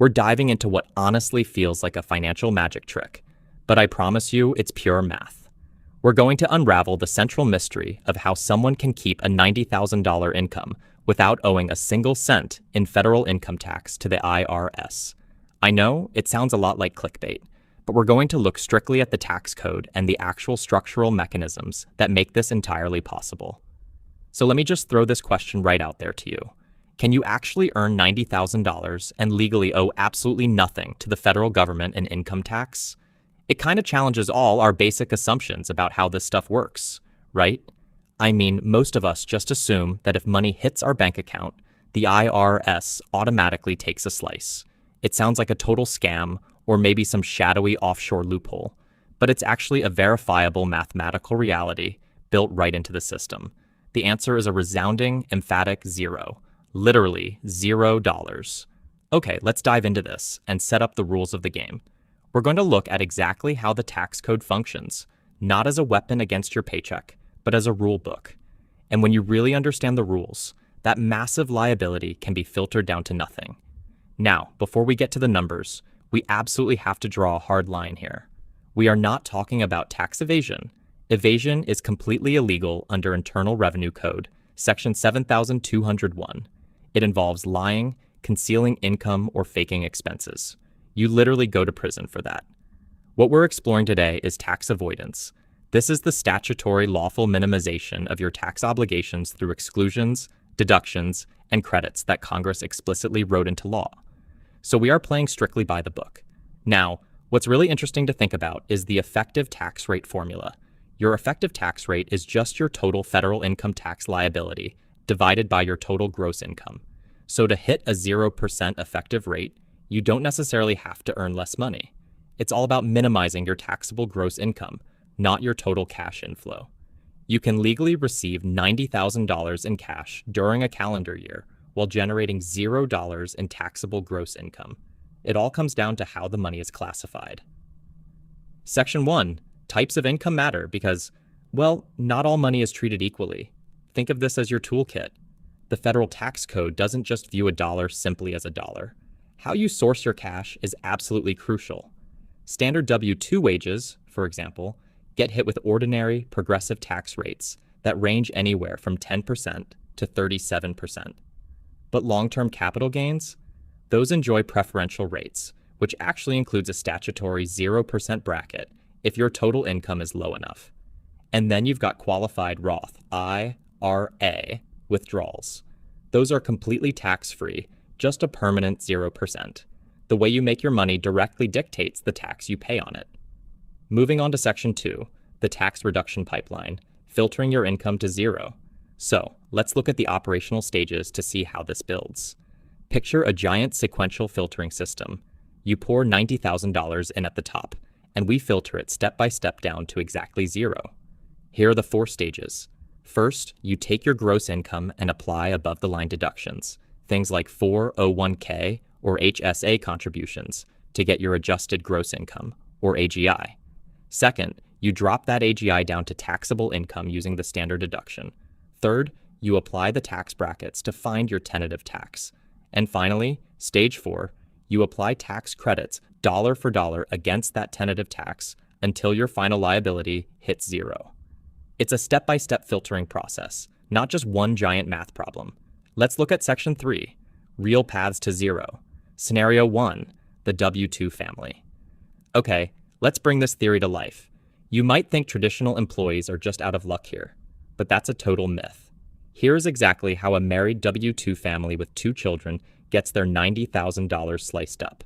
We're diving into what honestly feels like a financial magic trick, but I promise you it's pure math. We're going to unravel the central mystery of how someone can keep a $90,000 income without owing a single cent in federal income tax to the IRS. I know it sounds a lot like clickbait, but we're going to look strictly at the tax code and the actual structural mechanisms that make this entirely possible. So let me just throw this question right out there to you. Can you actually earn $90,000 and legally owe absolutely nothing to the federal government in income tax? It kind of challenges all our basic assumptions about how this stuff works, right? I mean, most of us just assume that if money hits our bank account, the IRS automatically takes a slice. It sounds like a total scam or maybe some shadowy offshore loophole, but it's actually a verifiable mathematical reality built right into the system. The answer is a resounding, emphatic zero. Literally $0. Okay, let's dive into this and set up the rules of the game. We're going to look at exactly how the tax code functions, not as a weapon against your paycheck, but as a rule book. And when you really understand the rules, that massive liability can be filtered down to nothing. Now, before we get to the numbers, we absolutely have to draw a hard line here. We are not talking about tax evasion. Evasion is completely illegal under Internal Revenue Code, Section 7201. It involves lying, concealing income, or faking expenses. You literally go to prison for that. What we're exploring today is tax avoidance. This is the statutory lawful minimization of your tax obligations through exclusions, deductions, and credits that Congress explicitly wrote into law. So we are playing strictly by the book. Now, what's really interesting to think about is the effective tax rate formula. Your effective tax rate is just your total federal income tax liability divided by your total gross income. So to hit a 0% effective rate, you don't necessarily have to earn less money. It's all about minimizing your taxable gross income, not your total cash inflow. You can legally receive $90,000 in cash during a calendar year while generating $0 in taxable gross income. It all comes down to how the money is classified. Section 1. Types of income matter because, well, not all money is treated equally. Think of this as your toolkit. The federal tax code doesn't just view a dollar simply as a dollar. How you source your cash is absolutely crucial. Standard W-2 wages, for example, get hit with ordinary progressive tax rates that range anywhere from 10% to 37%. But long-term capital gains? Those enjoy preferential rates, which actually includes a statutory 0% bracket if your total income is low enough. And then you've got qualified Roth IRA withdrawals. Those are completely tax-free, just a permanent 0%. The way you make your money directly dictates the tax you pay on it. Moving on to Section 2, the tax reduction pipeline, filtering your income to zero. So, let's look at the operational stages to see how this builds. Picture a giant sequential filtering system. You pour $90,000 in at the top, and we filter it step by step down to exactly zero. Here are the 4 stages. First, you take your gross income and apply above-the-line deductions, things like 401k or HSA contributions, to get your adjusted gross income, or AGI. Second, you drop that AGI down to taxable income using the standard deduction. Third, you apply the tax brackets to find your tentative tax. And finally, stage 4, you apply tax credits dollar for dollar against that tentative tax until your final liability hits zero. It's a step-by-step filtering process, not just one giant math problem. Let's look at Section 3, real paths to zero. Scenario 1, the W-2 family. Okay, let's bring this theory to life. You might think traditional employees are just out of luck here, but that's a total myth. Here's exactly how a married W-2 family with 2 children gets their $90,000 sliced up.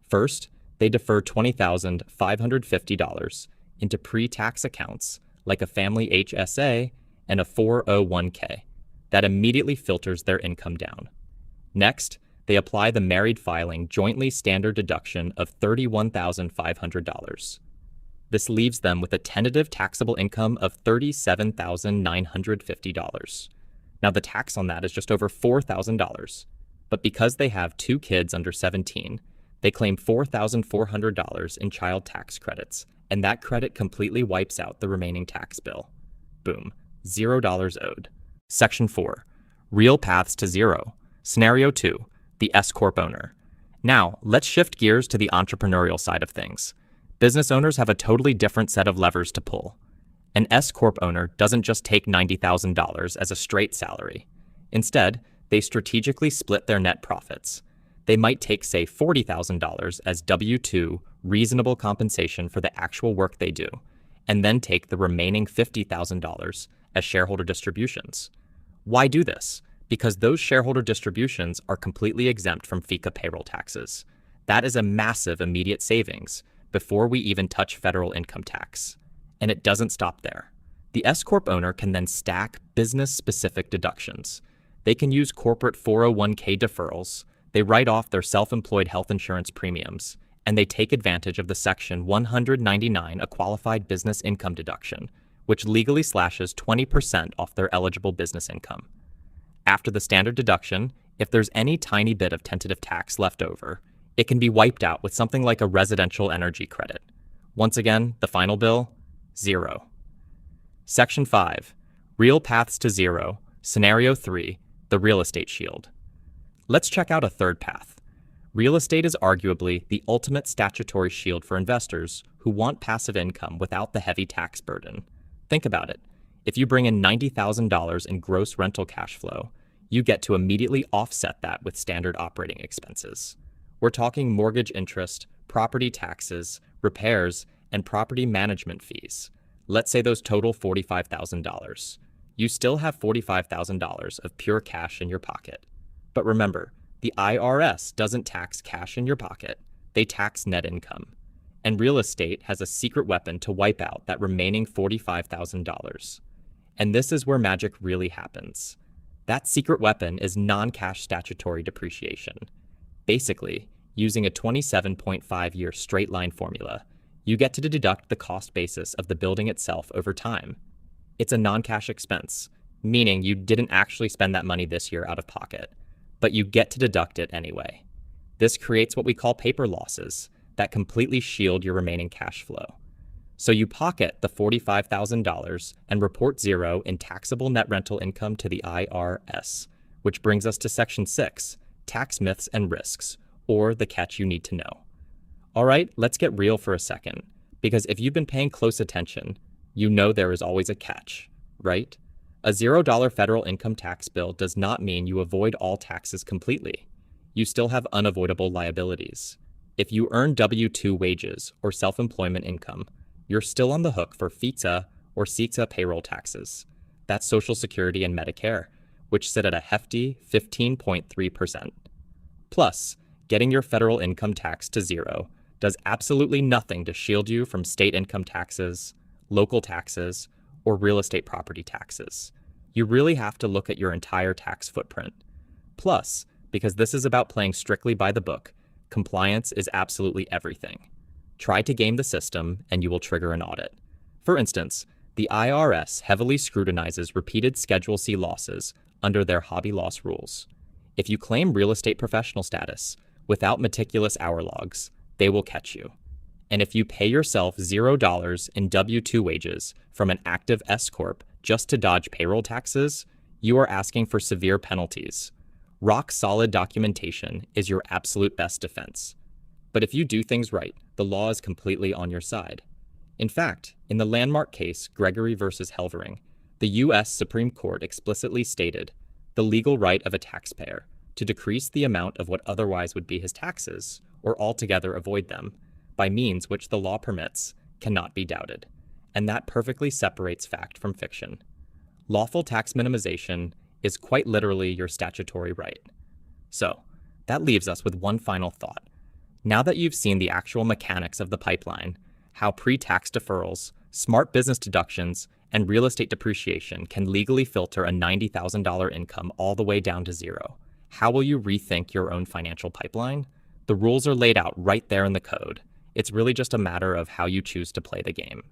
First, they defer $20,550 into pre-tax accounts like a family HSA and a 401k. That immediately filters their income down. Next, they apply the married filing jointly standard deduction of $31,500. This leaves them with a tentative taxable income of $37,950. Now the tax on that is just over $4,000. But because they have 2 kids under 17, they claim $4,400 in child tax credits, and that credit completely wipes out the remaining tax bill. Boom, $0 owed. Section 4, real paths to zero. Scenario 2, the S-Corp owner. Now, let's shift gears to the entrepreneurial side of things. Business owners have a totally different set of levers to pull. An S Corp owner doesn't just take $90,000 as a straight salary. Instead, they strategically split their net profits. They might take, say, $40,000 as W-2 reasonable compensation for the actual work they do, and then take the remaining $50,000 as shareholder distributions. Why do this? Because those shareholder distributions are completely exempt from FICA payroll taxes. That is a massive immediate savings before we even touch federal income tax. And it doesn't stop there. The S Corp owner can then stack business-specific deductions. They can use corporate 401k deferrals, they write off their self-employed health insurance premiums, and they take advantage of the Section 199, a qualified business income deduction, which legally slashes 20% off their eligible business income. After the standard deduction, if there's any tiny bit of tentative tax left over, it can be wiped out with something like a residential energy credit. Once again, the final bill? Zero. Section 5. Real paths to zero. Scenario 3. The real estate shield. Let's check out a third path. Real estate is arguably the ultimate statutory shield for investors who want passive income without the heavy tax burden. Think about it. If you bring in $90,000 in gross rental cash flow, you get to immediately offset that with standard operating expenses. We're talking mortgage interest, property taxes, repairs, and property management fees. Let's say those total $45,000. You still have $45,000 of pure cash in your pocket. But remember, the IRS doesn't tax cash in your pocket, they tax net income. And real estate has a secret weapon to wipe out that remaining $45,000. And this is where magic really happens. That secret weapon is non-cash statutory depreciation. Basically, using a 27.5-year straight line formula, you get to deduct the cost basis of the building itself over time. It's a non-cash expense, meaning you didn't actually spend that money this year out of pocket, but you get to deduct it anyway. This creates what we call paper losses that completely shield your remaining cash flow. So you pocket the $45,000 and report zero in taxable net rental income to the IRS, which brings us to Section 6, tax myths and risks, or the catch you need to know. All right, let's get real for a second, because if you've been paying close attention, you know there is always a catch, right? A $0 federal income tax bill does not mean you avoid all taxes completely. You still have unavoidable liabilities. If you earn W-2 wages or self-employment income, you're still on the hook for FICA or SETA payroll taxes. That's Social Security and Medicare, which sit at a hefty 15.3%. Plus, getting your federal income tax to zero does absolutely nothing to shield you from state income taxes, local taxes, or real estate property taxes. You really have to look at your entire tax footprint. Plus, because this is about playing strictly by the book, compliance is absolutely everything. Try to game the system and you will trigger an audit. For instance, the IRS heavily scrutinizes repeated Schedule C losses under their hobby loss rules. If you claim real estate professional status without meticulous hour logs, they will catch you. And if you pay yourself $0 in W-2 wages from an active S Corp just to dodge payroll taxes, you are asking for severe penalties. Rock-solid documentation is your absolute best defense. But if you do things right, the law is completely on your side. In fact, in the landmark case Gregory versus Helvering, the U.S. Supreme Court explicitly stated the legal right of a taxpayer to decrease the amount of what otherwise would be his taxes, or altogether avoid them, by means which the law permits, cannot be doubted. And that perfectly separates fact from fiction. Lawful tax minimization is quite literally your statutory right. So, that leaves us with one final thought. Now that you've seen the actual mechanics of the pipeline, how pre-tax deferrals, smart business deductions, and real estate depreciation can legally filter a $90,000 income all the way down to zero, how will you rethink your own financial pipeline? The rules are laid out right there in the code. It's really just a matter of how you choose to play the game.